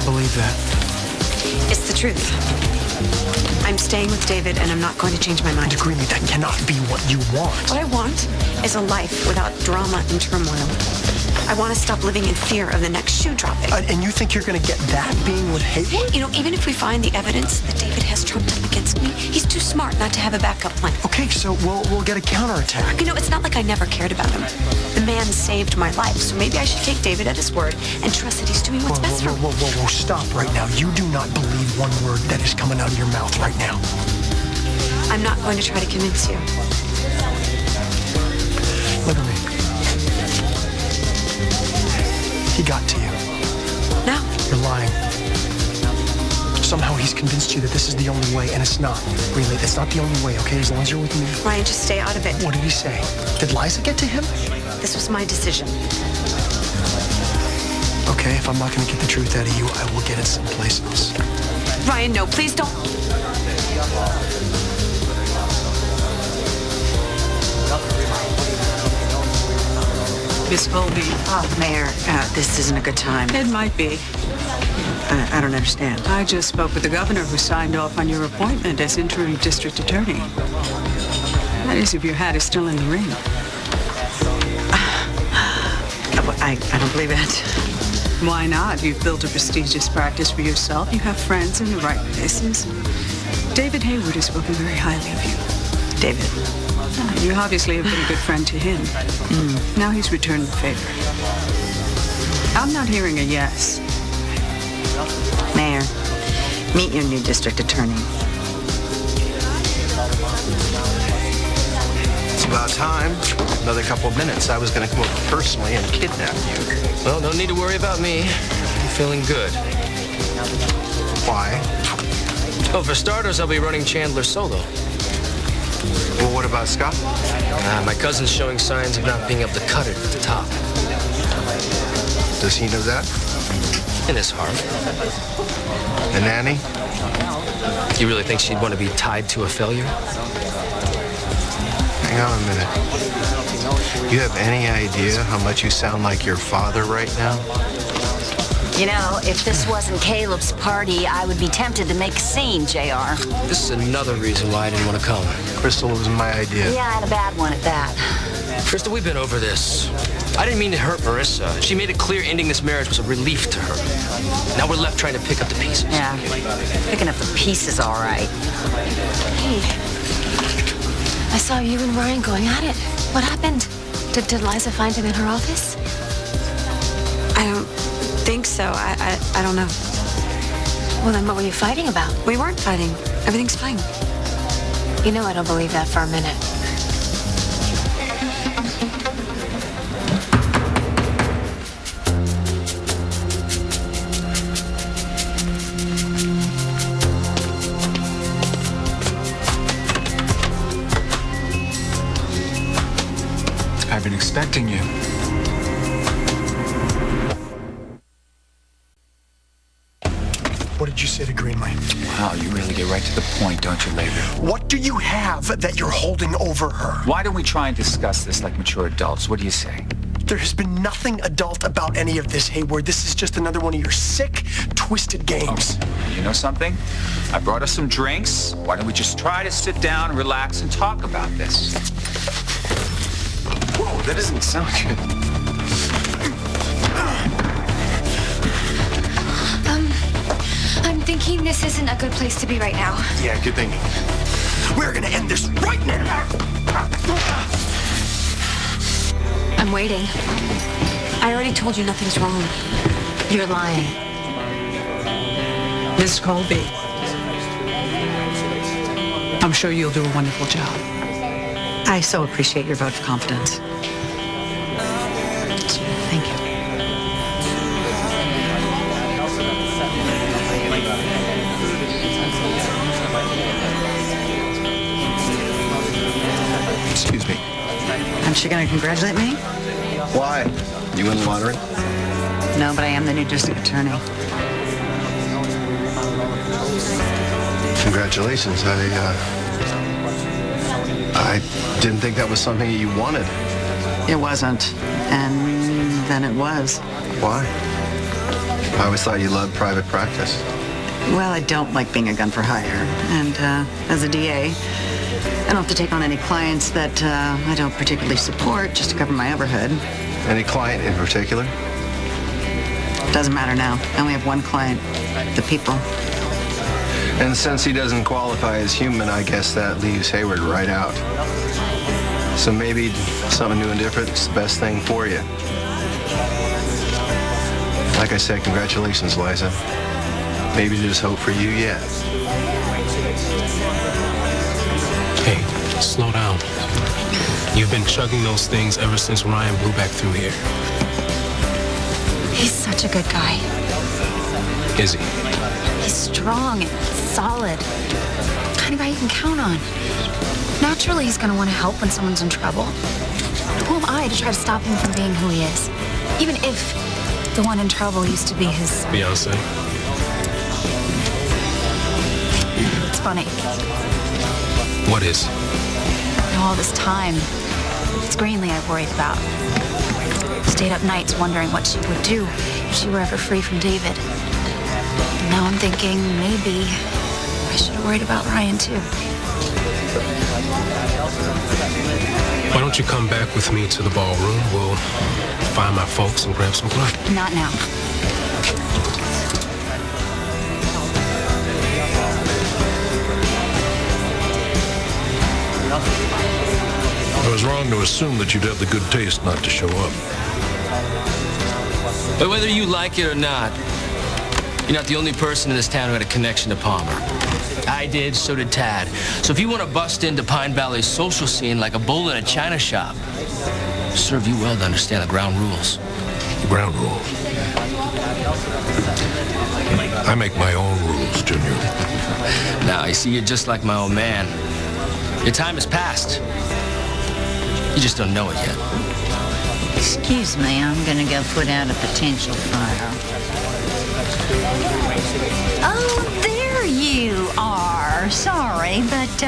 believe that. It's the truth. I'm staying with David, and I'm not going to change my mind. Agree me, that cannot be what you want. What I want is a life without drama and turmoil. I want to stop living in fear of the next shoe dropping. And you think you're going to get that being with Hayward? You know, even if we find the evidence that David has trumped up against me, he's too smart not to have a backup plan. Okay, so we'll get a counterattack. You know, it's not like I never cared about him. The man saved my life, so maybe I should take David at his word and trust that he's doing what's best for me. Whoa, stop right now. You do not believe one word that is coming out of your mouth right now. I'm not going to try to convince you. Look at me. He got to you. No. You're lying. Somehow he's convinced you that this is the only way, and it's not. Really, it's not the only way, okay? As long as you're with me. Ryan, just stay out of it. What did he say? Did Liza get to him? This was my decision. Okay, if I'm not going to get the truth out of you, I will get it someplace else. Ryan, no, please don't. Miss Colby. Oh, Mayor, this isn't a good time. It might be. I don't understand. I just spoke with the governor who signed off on your appointment as interim district attorney. That is, if your hat is still in the ring. I don't believe it. Why not? You've built a prestigious practice for yourself. You have friends in the right places. David Hayward has spoken very highly of you. David. You obviously have been a good friend to him. Now he's returned the favor. I'm not hearing a yes. Mayor, meet your new district attorney. It's about time. Another couple of minutes. I was going to come over personally and kidnap you. Well, no need to worry about me. I'm feeling good. Why? Oh, for starters, I'll be running Chandler solo. Well, what about Scott? My cousin's showing signs of not being able to cut it at the top. Does he know that? In his heart. And Annie? You really think she'd want to be tied to a failure? Hang on a minute. You have any idea how much you sound like your father right now? You know, if this wasn't Caleb's party, I would be tempted to make a scene, JR. This is another reason why I didn't want to come. Crystal, it was my idea. Yeah, I had a bad one at that. Crystal, we've been over this. I didn't mean to hurt Marissa. She made it clear ending this marriage was a relief to her. Now we're left trying to pick up the pieces. Yeah, picking up the pieces, all right. Hey, I saw you and Ryan going at it. What happened? Did Liza find him in her office? I don't think so. I don't know. Well, then what were you fighting about? We weren't fighting. Everything's fine. You know I don't believe that for a minute. I've been expecting you. What did you say to Greenlee? Wow, you really get right to the point, don't you, Later? What do you have that you're holding over her? Why don't we try and discuss this like mature adults? What do you say? There has been nothing adult about any of this, Hayward. This is just another one of your sick, twisted games. Oh, you know something? I brought us some drinks. Why don't we just try to sit down, relax, and talk about this? Whoa, that doesn't sound good. I'm thinking this isn't a good place to be right now. Yeah, good thinking. We're gonna end this right now! I'm waiting. I already told you nothing's wrong. You're lying. Miss Colby. I'm sure you'll do a wonderful job. I so appreciate your vote of confidence. Thank you. Excuse me. Aren't you going to congratulate me? Why? You win the lottery? No, but I am the new district attorney. Congratulations. I didn't think that was something that you wanted. It wasn't. And then it was. Why? I always thought you loved private practice. Well, I don't like being a gun for hire. And as a DA, I don't have to take on any clients that I don't particularly support just to cover my overhead. Any client in particular? Doesn't matter now. I only have one client, the people. And since he doesn't qualify as human, I guess that leaves Hayward right out. So maybe something new and different is the best thing for you. Like I said, congratulations, Liza. Maybe there's hope for you yet. Hey, slow down. You've been chugging those things ever since Ryan blew back through here. He's such a good guy. Is he? He's strong and solid. Kind of guy you can count on. Naturally, he's going to want to help when someone's in trouble. Who am I to try to stop him from being who he is? Even if the one in trouble used to be his... Beyonce. It's funny. What is? All this time, it's Greenlee I worried about. Stayed up nights wondering what she would do if she were ever free from David. And now I'm thinking maybe I should have worried about Ryan too. Why don't you come back with me to the ballroom? We'll find my folks and grab some grub. Not now. I was wrong to assume that you'd have the good taste not to show up. But whether you like it or not, you're not the only person in this town who had a connection to Palmer. I did, so did Tad. So if you want to bust into Pine Valley's social scene like a bull in a china shop, it'll serve you well to understand the ground rules. The ground rules. I make my own rules, Junior. Now, I see you're just like my old man. Your time has passed. You just don't know it yet. Excuse me, I'm gonna go put out a potential fire. Oh, there you are. Sorry, but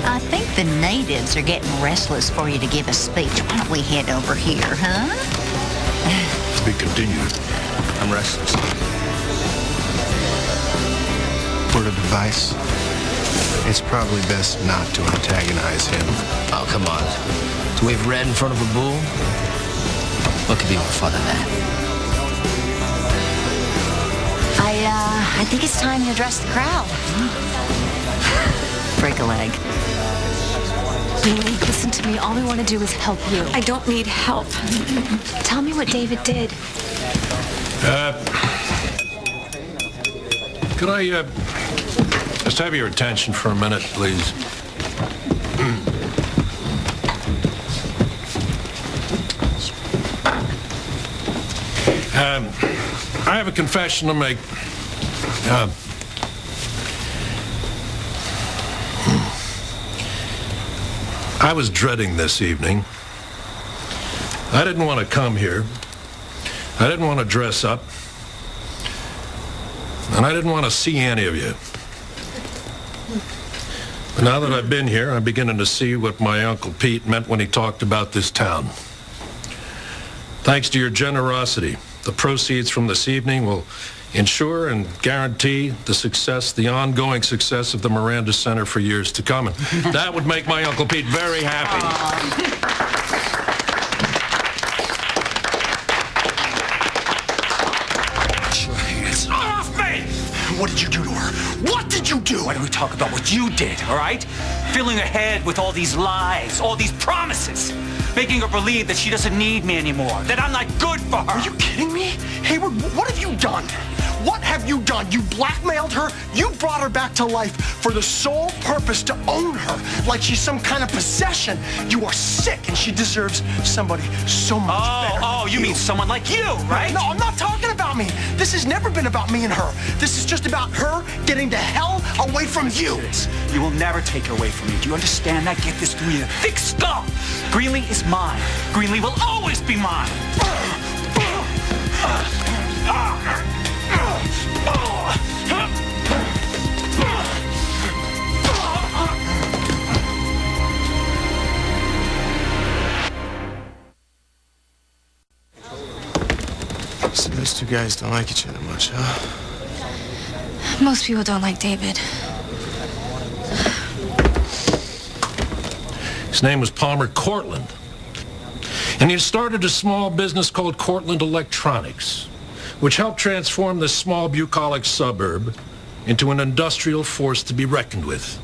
I think the natives are getting restless for you to give a speech. Why don't we head over here, huh? To be continued. I'm restless. Word of advice, it's probably best not to antagonize him. Oh, come on. To wave red in front of a bull? What could be more fun than that? I think it's time to address the crowd. Break a leg. Greenlee, listen to me. All we want to do is help you. I don't need help. Tell me what David did. Could I just have your attention for a minute, please? I have a confession to make. I was dreading this evening. I didn't want to come here. I didn't want to dress up. And I didn't want to see any of you. But now that I've been here, I'm beginning to see what my Uncle Pete meant when he talked about this town. Thanks to your generosity, the proceeds from this evening will ensure and guarantee the ongoing success of the Miranda Center for years to come. And that would make my Uncle Pete very happy. Hands off me! What did you do to her? What did you do? Why don't we talk about what you did, all right? Filling her head with all these lies, all these promises. Making her believe that she doesn't need me anymore, that I'm not good for her. Are you kidding me? Hayward, what have you done? What have you done? You blackmailed her? You brought her back to life for the sole purpose to own her, like she's some kind of possession. You are sick, and she deserves somebody so much better. Oh, you mean someone like you, right? No, I'm not talking about me. This has never been about me and her. This is just about her getting the hell away from you. You will never take her away from me. Do you understand that? Get this through your thick skull. Greenlee is mine. Greenlee will always be mine. Sinister. You guys don't like each other much, huh? Most people don't like David. His name was Palmer Cortland. And he started a small business called Cortland Electronics, which helped transform this small bucolic suburb into an industrial force to be reckoned with.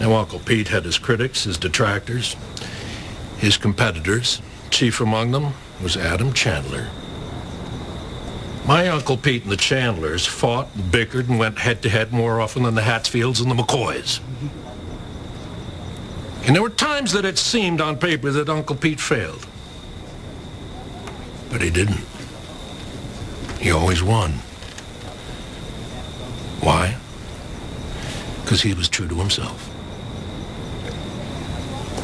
Now, Uncle Pete had his critics, his detractors, his competitors. Chief among them was Adam Chandler. My Uncle Pete and the Chandlers fought and bickered and went head-to-head more often than the Hatfields and the McCoys. And there were times that it seemed on paper that Uncle Pete failed. But he didn't. He always won. Why? Because he was true to himself.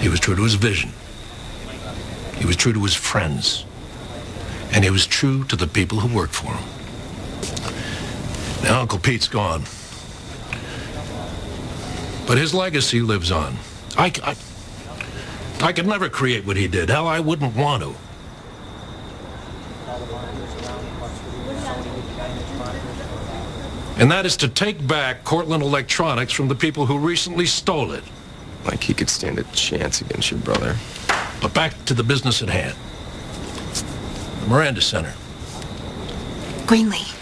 He was true to his vision. He was true to his friends. And he was true to the people who worked for him. Now, Uncle Pete's gone. But his legacy lives on. I could never create what he did. Hell, I wouldn't want to. And that is to take back Cortland Electronics from the people who recently stole it. Like he could stand a chance against your brother. But back to the business at hand. The Miranda Center. Greenlee,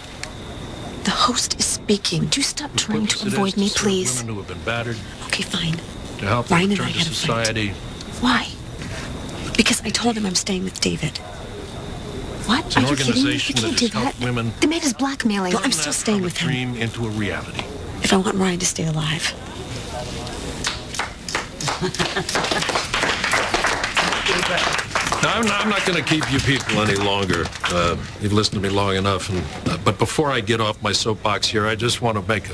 the host is speaking. Would you stop trying to avoid me, please? Women who have been battered. Okay, fine. To help them Ryan and I return to had a society. Why? Because I told him I'm staying with David. What? It's an Are you kidding me? You organization can't that do has that. helped women The man is blackmailing. No, I'm turn still that staying from a with him. dream into a reality. If I want Ryan to stay alive. Now, I'm not going to keep you people any longer. You've listened to me long enough. But before I get off my soapbox here, I just want to make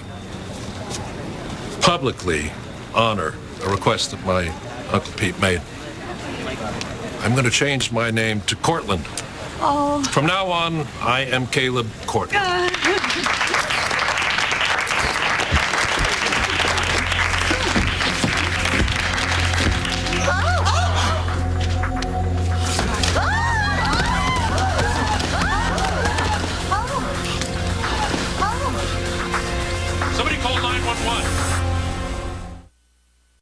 publicly honor a request that my Uncle Pete made. I'm going to change my name to Cortland. Oh. From now on, I am Caleb Cortland. Somebody call 911.